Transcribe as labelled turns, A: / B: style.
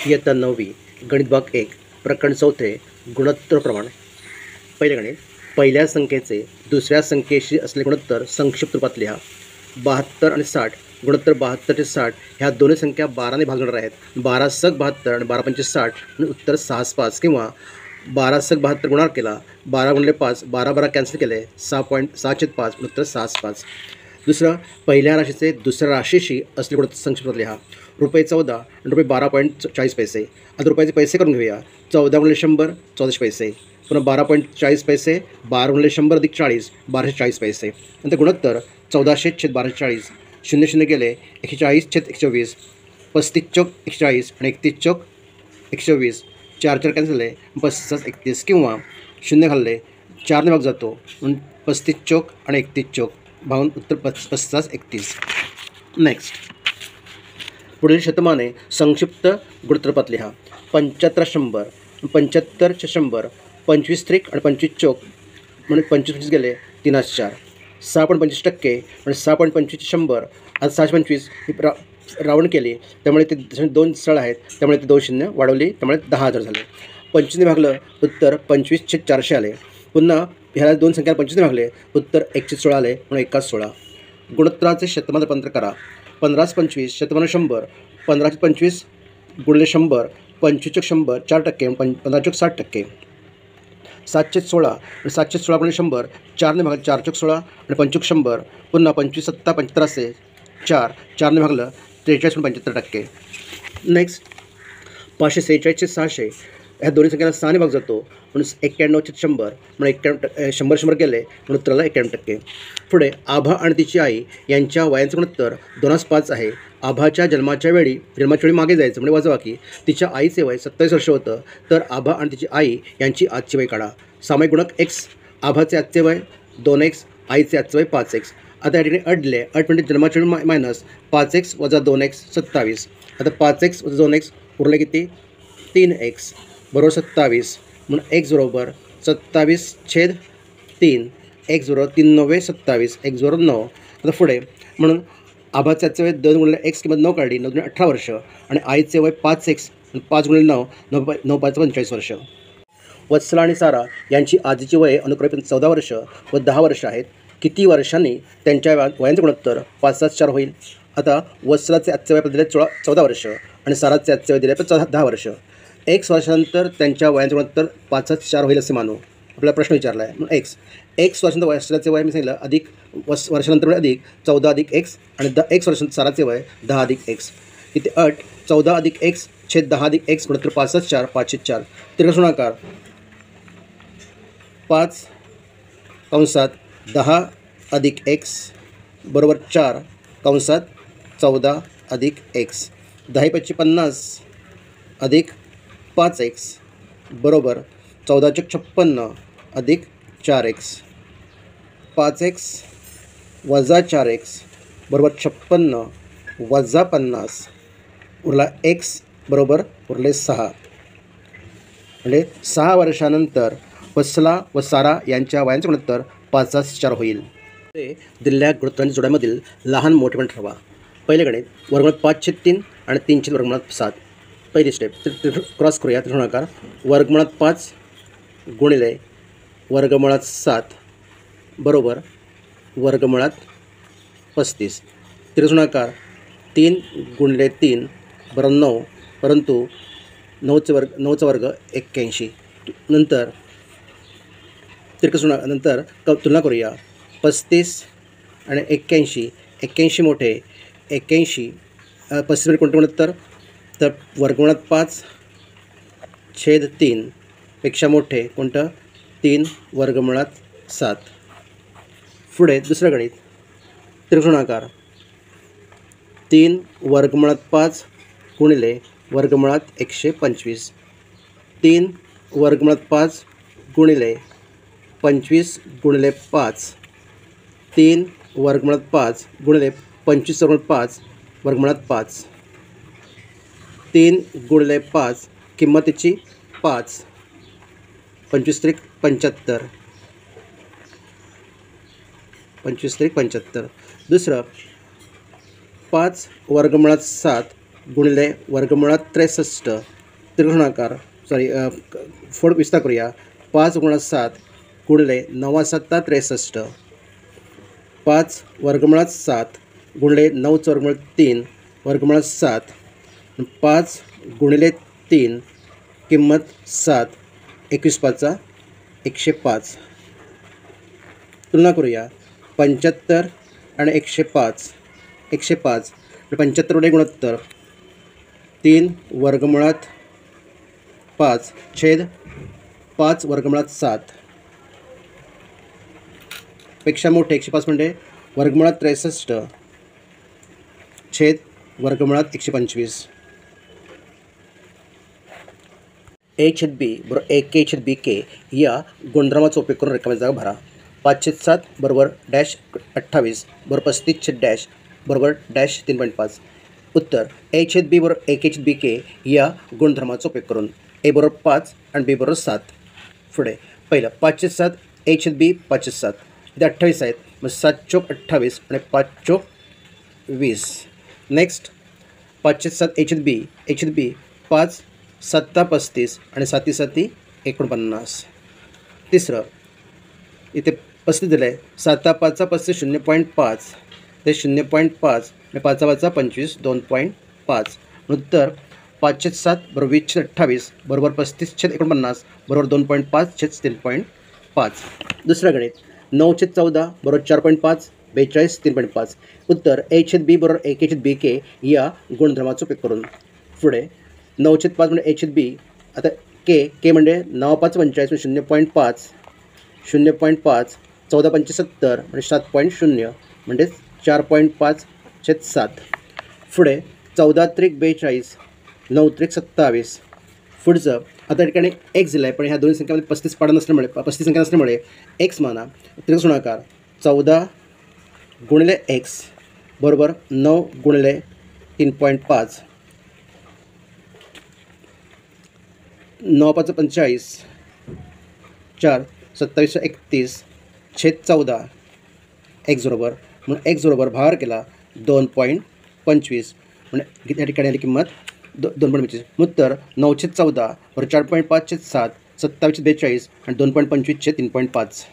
A: इयत्ता 9वी गणित भाग 1 प्रकरण 4 गुणोत्तर प्रमाण. पहिले गणित. पहिल्या संख्येचे दुसऱ्या संख्येशी असलेले गुणोत्तर संक्षिप्त रूपात लिहा. 72 आणि 60 गुणोत्तर 72 ते 60 ह्या दोन्ही संख्या 12ने भागणार आहेत. 12 सग 72 आणि 12 पंचे 60 आणि उत्तर 6 5 किंवा 12 सग 72 गुणाकार केला 12 गुणिले 5 12 12 कॅन्सल केले 6.6/5 उत्तर 6 5. दुसरं, पहिल्या राशीचे दुसऱ्या राशीशी असले गुणोत्तर संक्षिप्त लिहा. रुपये 14 आणि रुपये 12.40 पैसे. आता रुपयाचे पैसे करून घेऊया. 14 गुणिले 100 1400 पैसे. पुन्हा 12.40 पैसे 12 गुणिले 100 अधिक 40 1240 पैसे. नंतर गुणोत्तर 1400/1240 शून्य शून्य गेले 140/120 35 चौक 140 आणि 31 चौक 120 4 4 कॅन्सल झाले 35 31 किंवा शून्य घालले 4ने भाग जातो म्हणून 35 चौक आणि 31 चौक भागून उत्तर 35 31. नेक्स्ट, पुढील शतमाने संक्षिप्त गुणोत्तरपात लिहा. 75 100 75 100 25 त्रिक आणि 25 चौक म्हणजे 25 गेले 3/4 6.25% आणि 6.25 100. आज 625 ही राऊंड केली त्यामुळे ते 2 स्थळ आहेत त्यामुळे ते 2 शून्य वाढवली त्यामुळे 10,000 झाले. 25ने भागलं उत्तर 25/400 आले. पुन्हा ह्याला 2 संख्या 25ने भागले उत्तर 1/16 आले म्हणून 1/16. गुणोत्तराचे शतमान रूपांतर करा. 15 25 शतमान 100 15 25 गुणिले 100 25 100 4% 15 60%. 716 आणि 716 गुणिले 100 4ने भागलं 4 16 आणि 25 100 पुन्हा 25 7 75 असे 4ने भागलं 43.75%. नेक्स्ट, 546 600 ह्या दोन्ही संख्याला 6ने भाग जातो म्हणून 91/100 म्हणून 100 गेले म्हणून उत्तराला 91%. पुढे आभा आणि तिची आई यांच्या वयांचं गुणोत्तर 2:5 आहे. आभाच्या जन्माच्या वेळी मागे जायचं म्हणजे वाजवा की तिच्या आईचे वय 27 वर्ष होतं तर आभा आणि तिची आई यांची आजची वय काढा. सामायिक गुणक x. आभाचे आजचे वय 2x आईचे आजचे वय 5x. आता या ठिकाणी अट दिले. अट म्हणजे जन्माच्या वेळी मायनस 5x - 2x 27. आता 5x - 2x उरले किती 3x बरोबर 27 म्हणून x बरोबर 27/3 x बरोबर 3 9 27 x बरोबर 9. आता पुढे म्हणून आभाचे आजचे वय 2 गुणिले x किंमत 9 काढली 9 18 वर्ष आणि आईचे वय 5x 5 गुणिले 9 9 5 45 वर्ष. वत्सला आणि सारा यांची आजीची वय अनुक्रमे 14 वर्ष व 10 वर्ष आहेत. किती वर्षांनी त्यांच्या वयांचे गुणोत्तर 5 7 4 होईल. आता वत्सलाचे आजचे वय दिले 14 वर्ष आणि साराचे आजचे वय दिले 10 वर्ष. x वर्षानंतर त्यांच्या वयांचे गुणोत्तर 5 7 4 होईल असे मानू. आपल्याला प्रश्न विचारला आहे म्हणून x वर्षानंतर वत्सलाचे वय मी सांगितलं अधिक वर्षानंतर म्हणजे अधिक 14 अधिक x आणि x वर्षानंतर साराचे वय 10 अधिक x. इथे अट 14 अधिक x छेद 10 अधिक x गुणोत्तर 5 7 4 5/4 तिरकस गुणाकार 5 कंसात 10 अधिक x बरोबर 4 कंसात 14 अधिक x 10 5 50 अधिक 5x बरोबर 14 56 अधिक 4x 5x वजा 4x बरोबर 56 वजा 50 उरला x बरोबर उरले 6. म्हणजे 6 वर्षानंतर वत्सला व सारा यांच्या वयांचे गुणोत्तर 5 7 4 होईल. ते दिलेल्या गुणोत्तरांच्या जोड्यामधील लहान मोठेपण ठरवा. पहिले गणित वर्गमुळात 5/3 आणि 3 वर्गमुळात 7. पहिली स्टेप क्रॉस करूया. त्रिकोणाकार वर्गमुळात 5 गुणिले वर्गमुळात 7 बरोबर वर्गमुळात 35. त्रिकोणाकार 3 गुणिले 3 बरोबर 9 परंतु 9चा वर्ग 81. नंतर नंतर तुलना करूया. 35 आणि 81 मोठे 81 35 मध्ये कोणतं गुणोत्तर तर वर्गमुळात 5 छेद 3 पेक्षा मोठे कोणतं 3 वर्गमुळात 7. पुढे दुसरं गणित त्रिकोणाकार 3 वर्गमुळात 5 गुणिले वर्गमुळात 125. 3 वर्गमुळात 5 गुणिले 25 गुणिले 5 3 वर्गमुळात 5 गुणिले 25 वर्गमुळात 5 वर्गमुळात 5 3 गुणिले 5 किंमतीची 5 25 त्रिक 75 25 त्रिक 75. दुसरं 5 वर्गमुळात 7 गुणिले वर्गमुळात 63 त्रिगुणाकार फोड विस्तार करूया. 5 गुणिले 7 गुणिले 9 7 63. 5 वर्गमुळात 7 गुणिले 9 वर्गमुळात 3 वर्गमुळात 7. 5 गुणिले 3 किंमत 7. 21 5 105. तुलना करूया. 75 आणि 105. 105 75 वडे गुणोत्तर 3 वर्गमुळात 5 छेद 5 वर्गमुळात 7 पेक्षा मोठे 105 म्हणजे वर्गमुळात 63 छेद वर्गमुळात 125. ए छेद बी बरोबर AK छेद BK या गुणधर्माचा उपयोग करून रिकाम्या जागा भरा. 5/7 बरोबर डॅश 28 बरोबर 35 छेद डॅश बरोबर डॅश 3.5. उत्तर A छेद B बरोबर AK छेद BK या गुणधर्माचा उपयोग करून. A बरोबर 5 आणि B बरोबर 7. पुढे पहिलं 5/7 A छेद B 5/7 इथे 28 आहेत. मग 7 चोक 28 आणि 5 चोक 20. नेक्स्ट 5/7 A छेद B 5 7 35 आणि 7 7 49. तिसरं इथे 35 दिलं आहे. 7 5 35 0.5 ते 0.5 आणि 5 5 25 2.5. उत्तर 5/7 बरोबर 20/28 बरोबर 35/49 बरोबर 2.5 छेद 3.5. दुसरं गणित 9/14 बरोबर 4.5 42 3.5. उत्तर A छेद B बरोबर AK छेद BK या गुणधर्माचा उपयोग करून. पुढे 9/5 म्हणजे A छेद B. आता K म्हणजे 9 5 45 0.5 0.5 14 5 70 म्हणजे 7.0 म्हणजे 4.5 छेद 7. पुढे 14 त्रिक 42 9 त्रिक 27. पुढचं आता ठिकाणी x दिला आहे पण ह्या दोन्ही संख्यामध्ये 35 पाडा नसल्यामुळे 35 संख्या नसल्यामुळे x माना. त्रिकोणाकार 14 गुणिले x बरोबर 9 गुणिले 3.5 9 5 45 4 27 31 छेद 14 x बरोबर म्हणून x बरोबर भार केला 2.25 म्हणजे या ठिकाणी आली किंमत 2.25. उत्तर 9/14 बरोबर 4.5 छेद 7 27 42 आणि 2.25 छेद 3.5.